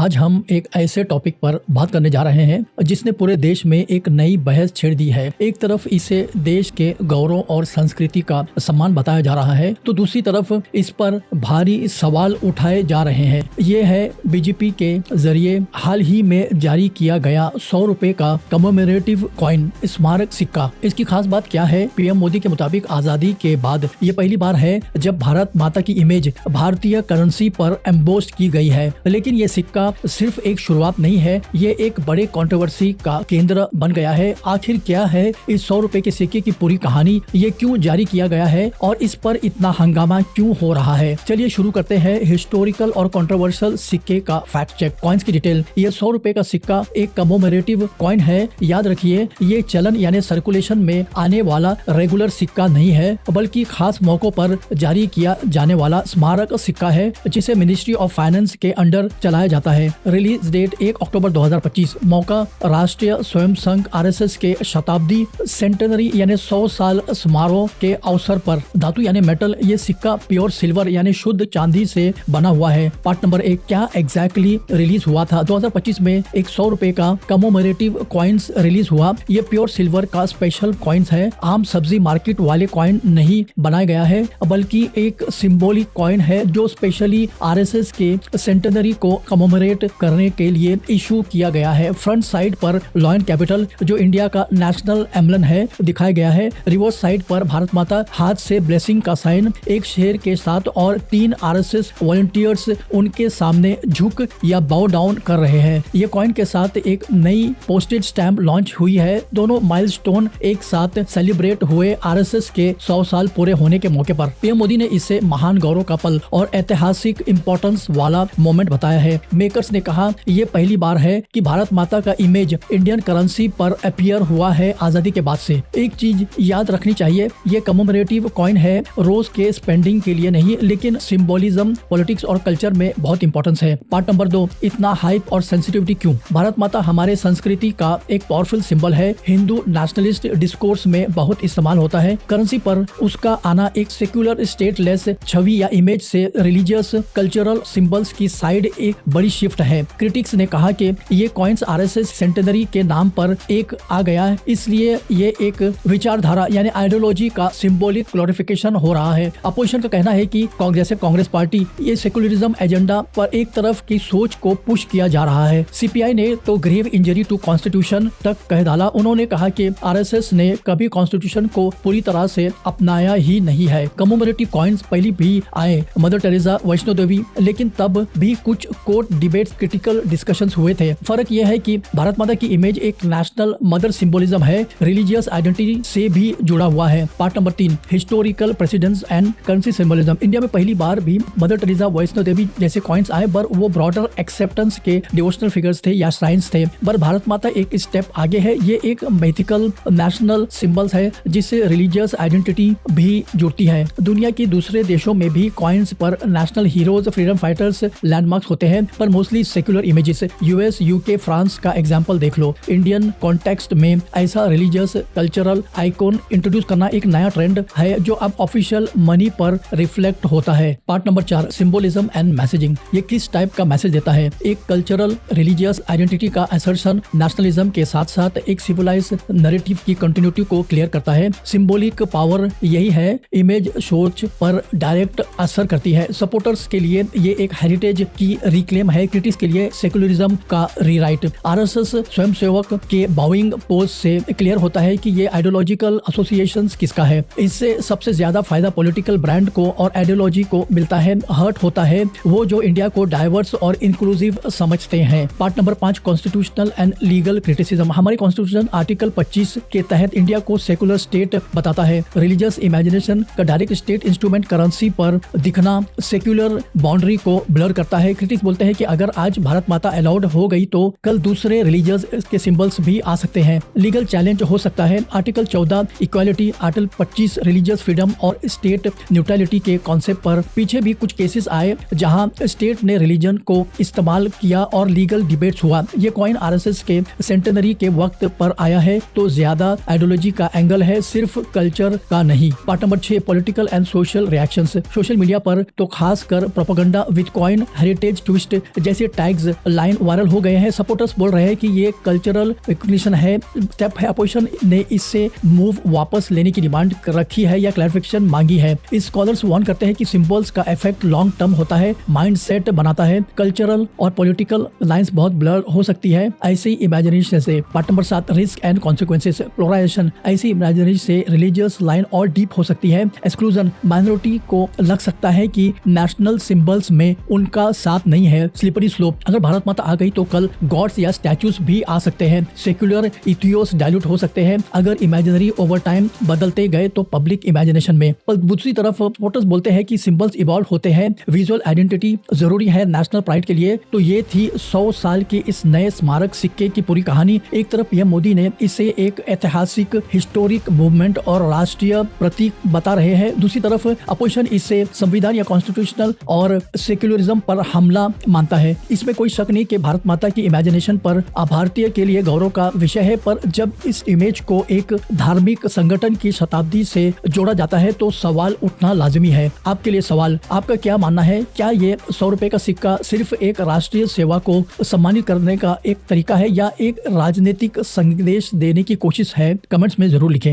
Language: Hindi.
आज हम एक ऐसे टॉपिक पर बात करने जा रहे हैं जिसने पूरे देश में एक नई बहस छेड़ दी है। एक तरफ इसे देश के गौरव और संस्कृति का सम्मान बताया जा रहा है, तो दूसरी तरफ इस पर भारी सवाल उठाए जा रहे हैं। ये है बीजेपी के जरिए हाल ही में जारी किया गया 100 रुपए का कमेमोरेटिव कॉइन स्मारक सिक्का। इसकी खास बात क्या है? पीएम मोदी के मुताबिक आजादी के बाद ये पहली बार है जब भारत माता की इमेज भारतीय करेंसी पर एम्बोस्ड की गई है। लेकिन ये सिक्का सिर्फ एक शुरुआत नहीं है, ये एक बड़े कंट्रोवर्सी का केंद्र बन गया है। आखिर क्या है इस 100 रुपए के सिक्के की पूरी कहानी? ये क्यों जारी किया गया है और इस पर इतना हंगामा क्यों हो रहा है? चलिए शुरू करते हैं हिस्टोरिकल और कंट्रोवर्शियल सिक्के का फैक्ट चेक। कॉइन्स की डिटेल। ये 100 रुपए का सिक्का एक कमेमोरेटिव कॉइन है। याद रखिए, ये चलन यानी सर्कुलेशन में आने वाला रेगुलर सिक्का नहीं है, बल्कि खास मौकों पर जारी किया जाने वाला स्मारक सिक्का है, जिसे मिनिस्ट्री ऑफ फाइनेंस के अंडर चलाया जाता है। रिलीज डेट 1 अक्टूबर 2025। मौका राष्ट्रीय स्वयं संघ आरएसएस के शताब्दी सेंटेनरी यानी 100 साल समारोह के अवसर पर। धातु यानी मेटल। ये सिक्का प्योर सिल्वर यानी शुद्ध चांदी से बना हुआ है। पार्ट नंबर 1, क्या एग्जैक्टली रिलीज हुआ था? 2025 में एक 100 रुपए का कमेमोरेटिव कॉइन्स रिलीज हुआ। ये प्योर सिल्वर का स्पेशल कॉइन्स है। आम सब्जी मार्केट वाले कॉइन नहीं बनाया गया है, बल्कि एक सिंबॉलिक कॉइन है जो स्पेशली आरएसएस के सेंटेनरी को कमेमोरेट करने के लिए इशू किया गया है। फ्रंट साइड पर लॉयन कैपिटल, जो इंडिया का नेशनल एम्बलम है, दिखाया गया है। रिवर्स साइड पर भारत माता हाथ से ब्लेसिंग का साइन, एक शेर के साथ और 3 आरएसएस वॉलंटियर्स उनके सामने झुक या बाउ डाउन कर रहे हैं। ये कॉइन के साथ एक नई पोस्टेज स्टैम्प लॉन्च हुई है। दोनों माइलस्टोन एक साथ सेलिब्रेट हुए आरएसएस के 100 साल पूरे होने के मौके पर। पीएम मोदी ने इसे महान गौरव का पल और ऐतिहासिक इंपॉर्टेंस वाला मोमेंट बताया है। मेकर्स ने कहा, ये पहली बार है कि भारत माता का इमेज इंडियन करेंसी पर अपीयर हुआ है आजादी के बाद से। एक चीज याद रखनी चाहिए, ये कमेमोरेटिव कॉइन है, रोज के स्पेंडिंग के लिए नहीं, लेकिन सिंबोलिज्म, पॉलिटिक्स और कल्चर में बहुत इंपॉर्टेंस है। पार्ट नंबर 2, इतना हाइप और सेंसिटिविटी क्यों? भारत माता हमारे संस्कृति का एक पावरफुल सिंबल है। हिंदू नेशनलिस्ट डिस्कोर्स में बहुत इस्तेमाल होता है। करेंसी पर उसका आना एक सेक्युलर स्टेटलेस छवि या इमेज से रिलीजियस कल्चरल सिंबल्स की साइड एक बड़ी शिफ्ट है। क्रिटिक्स ने कहा कि ये कॉइन्स आरएसएस सेंटेनरी के नाम पर एक आ गया है, इसलिए ये एक विचारधारा यानी आइडियोलॉजी का सिंबॉलिक ग्लोरिफिकेशन हो रहा है। अपोजिशन का कहना है कि कांग्रेस पार्टी ये सेक्युलरिज्म एजेंडा पर एक तरफ की सोच को पुश किया जा रहा है। सीपीआई ने तो ग्रेव इंजरी टू कॉन्स्टिट्यूशन तक कह डाला। उन्होंने कहा कि आरएसएस ने कभी कॉन्स्टिट्यूशन को पूरी तरह से अपनाया ही नहीं है। कमेमोरेटिव कॉइन्स पहले भी आए, मदर टेरेसा, वैष्णो देवी, लेकिन तब भी कुछ कोर्ट डिबेट्स, क्रिटिकल डिस्कशंस हुए थे। फर्क यह है कि भारत माता की इमेज एक नेशनल मदर सिंबोलिज्म है, रिलीजियस आइडेंटिटी से भी जुड़ा हुआ है। Part number 3, historical precedence and currency symbolism. India में पहली बार भी मदर टेरेसा, वैष्णो देवी जैसे कॉइन्स आए, पर वो ब्रॉडर एक्सेप्टेंस के डिवोशनल फिगर्स थे या श्राइन्स थे। पर भारत माता एक स्टेप आगे है। ये एक मिथिकल नेशनल सिंबल्स है जिससे रिलीजियस आइडेंटिटी भी जुड़ती है। दुनिया की दूसरे देशों में भी कॉइन्स पर national heroes, freedom fighters, landmarks होते हैं, पर mostly secular images. US, UK, France का एग्जांपल देख लो। इंडियन कॉन्टेक्स्ट में ऐसा रिलीजियस कल्चरल आइकॉन इंट्रोड्यूस करना एक नया ट्रेंड है जो अब ऑफिशियल मनी पर रिफ्लेक्ट होता है। Part number 4, symbolism and messaging. ये किस टाइप का मैसेज देता है? एक कल्चरल रिलीजियस आइडेंटिटी का असर्शन नेशनलिज्म के साथ साथ एक सिविलाइज नैरेटिव की कंटिन्यूटी को क्लियर करता है। सिंबॉलिक पावर यही है, इमेज सोच पर डायरेक्ट असर करती है। सपोर्टर्स के लिए ये एक हेरिटेज की रिक्लेम है, क्रिटिक्स के लिए सेक्युलरिज्म का रीराइट। आरएसएस स्वयंसेवक के बाउइंग पोज से क्लियर होता है कि ये आइडियोलॉजिकल एसोसिएशंस किसका है। इससे सबसे ज्यादा फायदा पॉलिटिकल ब्रांड को और आइडियोलॉजी को मिलता है। हर्ट होता है वो जो इंडिया को डाइवर्स और इंक्लूसिव समझते हैं। Part number 5, constitutional and legal criticism. हमारी कॉन्स्टिट्यूशन आर्टिकल 25 के तहत इंडिया को सेकुलर स्टेट बताता है। रिलीजियस इमेजिनेशन का डायरेक्ट स्टेट इंस्ट्रूमेंट करेंसी पर दिखना सेक्युलर बाउंड्री को ब्लर करता है। क्रिटिक्स बोलते हैं कि अगर आज भारत माता अलाउड हो गई तो कल दूसरे रिलीजियस के सिंबल्स भी आ सकते हैं। लीगल चैलेंज हो सकता है। Article 14 equality, article 25 religious freedom और स्टेट न्यूट्रलिटी के कॉन्सेप्ट पर पीछे भी कुछ केसेस आए जहां स्टेट ने रिलीजन को इस्तेमाल किया और लीगल डिबेट्स हुआ। ये कॉइन आरएसएस के सेंटेनरी के वक्त पर आया है, तो ज्यादा आइडियोलॉजी का एंगल है, सिर्फ कल्चर का नहीं। Part number 6, political and social reactions. Social media पर तो खास कर propaganda with coin heritage twist जैसे टैग्स लाइन वायरल हो गए हैं। सपोर्टर्स बोल रहे हैं कि ये कल्चरल रिकॉग्निशन है, स्टेप है। अपोजिशन ने इससे मूव वापस लेने की डिमांड रखी है या क्लैरिफिकेशन मांगी है। इस स्कॉलर्स वार्न करते हैं कि सिंबल्स का इफेक्ट लॉन्ग टर्म होता है, माइंडसेट बनाता है। कल्चरल और पॉलिटिकल लाइंस बहुत ब्लर हो सकती है ऐसी इमेजिनेशन से। Part number 7, risk and consequences. Polarisation, ऐसी इमेजिनेशन से रिलीजियस लाइन और डीप हो सकती है। एक्सक्लूजन, माइनॉरिटी को लग सकता है कि नेशनल सिंबल्स में उनका साथ नहीं है। स्लिपरी स्लोप, अगर भारत माता आ गई तो कल गॉड्स या स्टैचूज भी आ सकते हैं। सेक्युलर इथियोस डाइल्यूट हो सकते हैं अगर इमेजिनरी ओवर टाइम बदलते गए तो पब्लिक इमेजिनेशन में। पर दूसरी तरफ वोटर्स बोलते हैं कि सिंबल्स इवॉल्व होते हैं, विजुअल आइडेंटिटी जरूरी है नेशनल प्राइड के लिए। तो ये थी 100 साल के इस नए स्मारक सिक्के की पूरी कहानी। एक तरफ पीएम मोदी ने इसे एक ऐतिहासिक हिस्टोरिक मूवमेंट और राष्ट्रीय प्रतीक बता रहे हैं, दूसरी तरफ अपोजिशन इसे संविधान या कॉन्स्टिट्यूशनल और सेक्युलरिज्म पर हमला मानता है। इसमें कोई शक नहीं कि भारत माता की इमेजिनेशन पर भारतीय के लिए गौरव का विषय है, पर जब इस इमेज को एक धार्मिक संगठन की शताब्दी से जोड़ा जाता है तो सवाल उठना लाजमी है। आपके लिए सवाल, आपका क्या मानना है? क्या ये 100 रुपए का सिक्का सिर्फ एक राष्ट्रीय सेवा को सम्मानित करने का एक तरीका है या एक राजनीतिक संदेश देने की कोशिश है? कमेंट्स में जरूर लिखें।